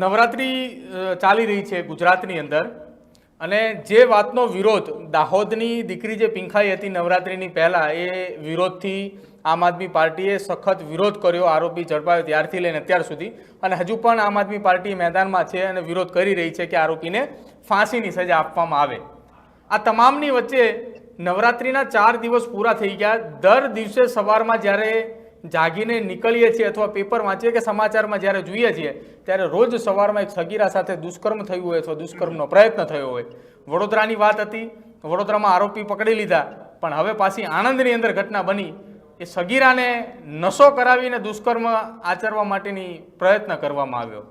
નવરાત્રી ચાલી રહી છે ગુજરાતની અંદર અને જે વાતનો વિરોધ દાહોદની દીકરી જે પીંખાઈ હતી નવરાત્રીની પહેલાં એ વિરોધથી આમ આદમી પાર્ટીએ સખત વિરોધ કર્યો, આરોપી ઝડપાયો ત્યારથી લઈને અત્યાર સુધી, અને હજુ પણ આમ આદમી પાર્ટી મેદાનમાં છે અને વિરોધ કરી રહી છે કે આરોપીને ફાંસીની સજા આપવામાં આવે. આ તમામની વચ્ચે નવરાત્રિના 4 દિવસ પૂરા થઈ ગયા. દર દિવસે સવારમાં જ્યારે જાગીને નીકળીએ છીએ અથવા પેપર વાંચીએ કે સમાચારમાં જ્યારે જોઈએ છીએ ત્યારે રોજ સવારમાં એક સગીરા સાથે દુષ્કર્મ થયું હોય અથવા દુષ્કર્મનો પ્રયત્ન થયો હોય. વડોદરાની વાત હતી, વડોદરામાં આરોપી પકડી લીધા, પણ હવે પાછી આણંદની અંદર ઘટના બની. એ સગીરાને નશો કરાવીને દુષ્કર્મ આચરવા માટેની પ્રયત્ન કરવામાં આવ્યો.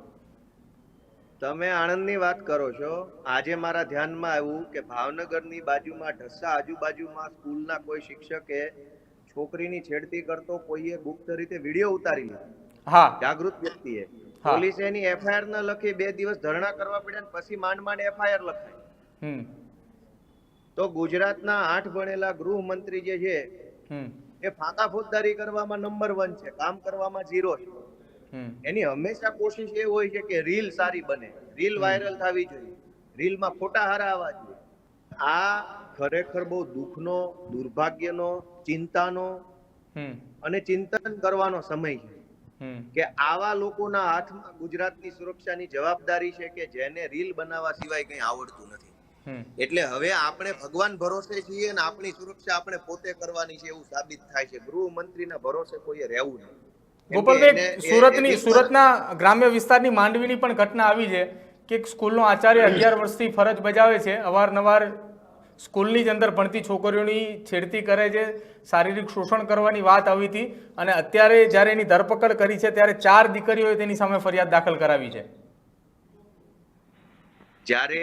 તમે આણંદની વાત કરો છો. આજે મારા ધ્યાનમાં આવ્યું કે ભાવનગરની બાજુમાં ઢસા આજુબાજુમાં સ્કૂલના કોઈ શિક્ષકે છોકરીની છેડતી કરતો કોઈએ ગુપ્ત રીતે વિડીયો ઉતારી લીધો. હા, જાગૃત વ્યક્તિએ પોલીસે એની એફઆઈઆર ન લખી 2 દિવસ ધરણા કરવા પડ્યા, પછી માંડ એફઆઈઆર લખાઈ. તો ગુજરાતના 8 ભણેલા ગૃહમંત્રી જે છે એ ફાંકા ફોજદારી કરવામાં નંબર 1 છે, કામ કરવામાં 0 છે. એની હંમેશા કોશિશ એ હોય છે કે રીલ સારી બને, રીલ વાયરલ થવી જોઈએ, રીલમાં ફોટા હારા આવવા જોઈએ. આ ખરેખર બહુ દુઃખનો, દુર્ભાગ્યનો, ચિંતાનો અને ચિંતન કરવાનો સમય છે કે આવા લોકોના હાથમાં ગુજરાતની સુરક્ષાની જવાબદારી છે કે જેને રીલ બનાવવા સિવાય કંઈ આવડતું નથી. એટલે હવે આપણે ભગવાન ભરોસે છીએ અને આપણી સુરક્ષા આપણે પોતે કરવાની છે એવું સાબિત થાય છે. ગૃહમંત્રીના ભરોસે કોઈએ રહેવું નહીં. ગોપાલભાઈ, સુરતના ગ્રામ્ય વિસ્તારની માંડવીની પણ ઘટના આવી છે કે એક સ્કૂલનો આચાર્ય 11 વર્ષથી ફરજ બજાવે છે, અવારનવાર સ્કૂલની જ અંદર ભણતી છોકરીઓની છેડતી કરે છે, શારીરિક શોષણ કરવાની વાત આવી હતી, અને અત્યારે જ્યારે એની ધરપકડ કરી છે ત્યારે 4 દીકરીઓએ તેની સામે ફરિયાદ દાખલ કરાવી છે. જ્યારે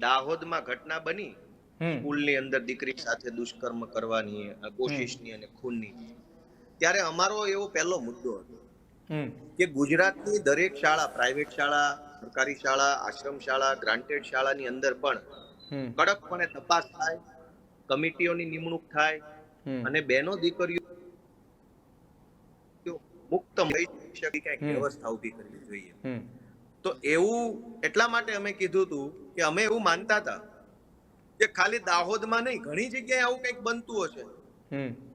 દાહોદમાં ઘટના બની સ્કૂલની અંદર દીકરી સાથે દુષ્કર્મ કરવાની કોશિશની અને ખૂનની, ત્યારે અમારો એવો પહેલો મુદ્દો હતો કે ગુજરાતની દરેક શાળા, પ્રાઇવેટ શાળા, સરકારી શાળા, આશ્રમ શાળા, ગ્રાન્ટેડ શાળાની અંદર પણ કડકપણે તપાસ થાય, કમિટીઓની નિમણૂક થાય અને બહેનો દીકરીઓ મુક્ત મળી શકે કંઈક વ્યવસ્થા ઊભી કરવી જોઈએ. તો એવું એટલા માટે અમે કીધું હતું કે અમે એવું માનતા હતા કે ખાલી દાહોદમાં નહીં, ઘણી જગ્યાએ આવું કંઈક બનતું હશે.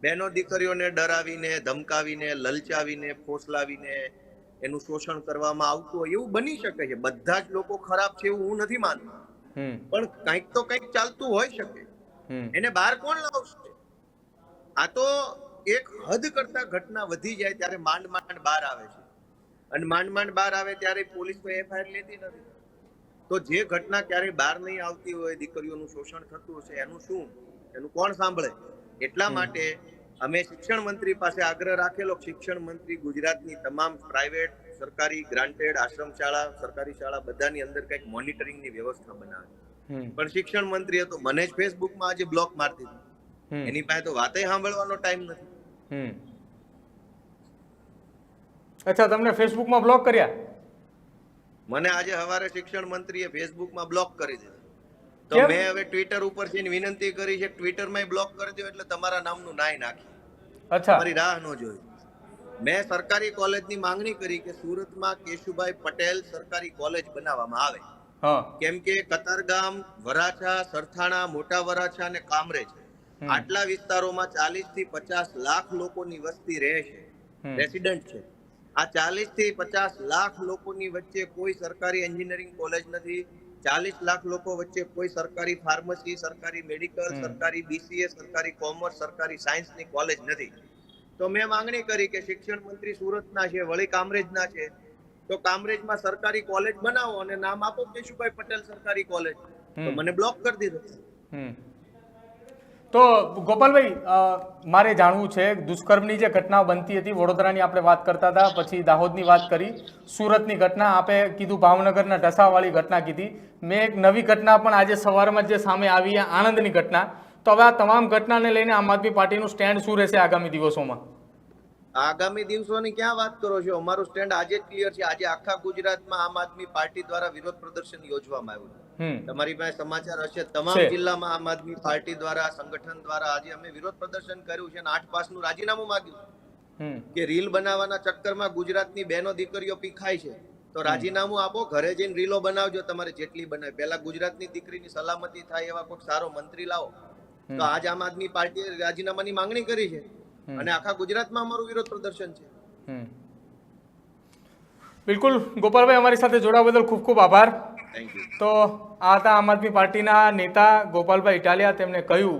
બહેનો દીકરીઓને ડરાવીને, ધમકાવીને, લલચાવીને, ફોસલાવીને એનું શોષણ કરવામાં આવતું હોય એવું બની શકે છે. બધા જ લોકો ખરાબ છે એવું હું નથી માનતો, પણ કંઈક તો કંઈક ચાલતું હોઈ શકે. એને બહાર કોણ લાવશે? આ તો એક હદ કરતા ઘટના વધી જાય ત્યારે માંડ બહાર આવે છે, અને માંડ બહાર આવે ત્યારે પોલીસ કોઈ એફઆઈઆર લેતી નથી. તો જે ઘટના ક્યારેય બહાર નહીં આવતી હોય, દીકરીઓનું શોષણ થતું હશે, એનું શું, એનું કોણ સાંભળે? એટલા માટે અમે શિક્ષણ મંત્રી પાસે આગ્રહ રાખેલો. શિક્ષણ મંત્રી ગુજરાતની તમામ પ્રાઇવેટ, સરકારી, ગ્રાન્ટેડ, આશ્રમ શાળા, સરકારી શાળા બધાની અંદર કંઈક મોનિટરિંગની વ્યવસ્થા બનાવે. પણ શિક્ષણ મંત્રી હતો, મને જ ફેસબુકમાં આજે બ્લોક મારતી હતી. એની પાસે તો વાતે સાંભળવાનો ટાઈમ નથી. અચ્છા, તમને ફેસબુકમાં બ્લોક કર્યા? મને આજે સવારે શિક્ષણ મંત્રીએ ફેસબુકમાં બ્લોક કરી દીધું. તો મેં હવે ટ્વિટર ઉપર જઈને વિનંતી કરી છે, ટ્વિટરમાં બ્લોક કરી દો એટલે તમારા નામનું નાય નાખી. અચ્છા, તમારી રાહ ન જોઈ. મેં સરકારી કોલેજની માંગણી કરી કે સુરતમાં કેશુભાઈ પટેલ સરકારી કોલેજ બનાવવામાં આવે. કેમ કે કતારગામ, વરાછા, સરથાણા, મોટા વરાછા અને કામરેજ આટલા વિસ્તારોમાં 40 થી 50 લાખ લોકોની વસ્તી રહે છે, રેસિડન્ટ છે. આ 40 થી 50 લાખ લોકોની વચ્ચે કોઈ સરકારી એન્જિનિયરિંગ કોલેજ નથી. 40 લાખ લોકો વચ્ચે કોઈ સરકારી ફાર્મસી, સરકારી મેડિકલ, સરકારી બીસીએ, સરકારી કોમર્સ, સરકારી સાયન્સની કોલેજ નથી. તો મેં માંગણી કરી કે શિક્ષણ મંત્રી સુરતના છે, વળી કામરેજના છે, તો કામરેજમાં સરકારી કોલેજ બનાવો અને નામ આપો કેશુભાઈ પટેલ સરકારી કોલેજ. તો મને બ્લોક કરી દીધો. તો ગોપાલભાઈ, મારે જાણવું છે, દુષ્કર્મની જે ઘટના બનતી હતી, વડોદરાની આપણે વાત કરતા હતા, પછી દાહોદની વાત કરી, સુરતની ઘટના આપે કીધું, ભાવનગરના ઢસાવાળી ઘટના કીધી, મેં એક નવી ઘટના પણ આજે સવારમાં જે સામે આવી, આણંદની ઘટના. તો હવે આ તમામ ઘટનાને લઈને આમ આદમી પાર્ટીનું સ્ટેન્ડ શું રહેશે આગામી દિવસોમાં? આગામી દિવસોની ક્યાં વાત કરો છો? અમારું સ્ટેન્ડ આજે જ ક્લિયર છે. આજે આખા ગુજરાતમાં આમ આદમી પાર્ટી દ્વારા વિરોધ પ્રદર્શન યોજવામાં આવ્યું. તમારી પાસે સમાચાર હશે, તમામ જિલ્લામાં આમ આદમી પાર્ટી દ્વારા, સંગઠન દ્વારા આજે અમે વિરોધ પ્રદર્શન કર્યું છે અને 8 પાસનું રાજીનામું માંગ્યું કે રીલ બનાવવાના ચક્કરમાં ગુજરાતની બહેનો દીકરીઓ પીખાય છે. તો રાજીનામું આપો, ઘરે જઈને રીલો બનાવજો, તમારે જેટલી બનાવે. પહેલા ગુજરાતની દીકરીની સલામતી થાય એવા કોઈ સારો મંત્રી લાવો. તો આજ આમ આદમી પાર્ટીએ રાજીનામાની માંગણી કરી છે અને આખા ગુજરાતમાં અમારું વિરોધ પ્રદર્શન છે. બિલકુલ ગોપાલભાઈ, અમારી સાથે જોડાવા બદલ ખૂબ ખૂબ આભાર. Thank you. તો આ હતા આમ આદમી પાર્ટીના નેતા ગોપાલભાઈ ઇટાલિયા. તેમણે કહ્યું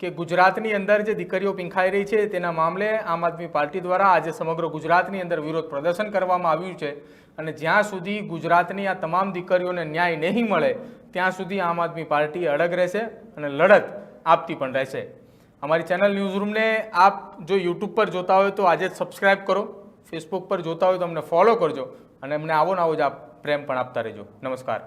કે ગુજરાતની અંદર જે દીકરીઓ પીંખાઈ રહી છે તેના મામલે આમ આદમી પાર્ટી દ્વારા આજે સમગ્ર ગુજરાતની અંદર વિરોધ પ્રદર્શન કરવામાં આવ્યું છે અને જ્યાં સુધી ગુજરાતની આ તમામ દીકરીઓને ન્યાય નહીં મળે ત્યાં સુધી આમ આદમી પાર્ટી અડગ રહેશે અને લડત આપતી પણ રહેશે. અમારી ચેનલ ન્યૂઝરૂમને આપ જો યુટ્યુબ પર જોતા હોય તો આજે જ સબસ્ક્રાઈબ કરો, ફેસબુક પર જોતા હોય તો અમને ફોલો કરજો અને અમને આવો ને આવો જ આપ પ્રેમ પણ આપતા રહેજો. નમસ્કાર.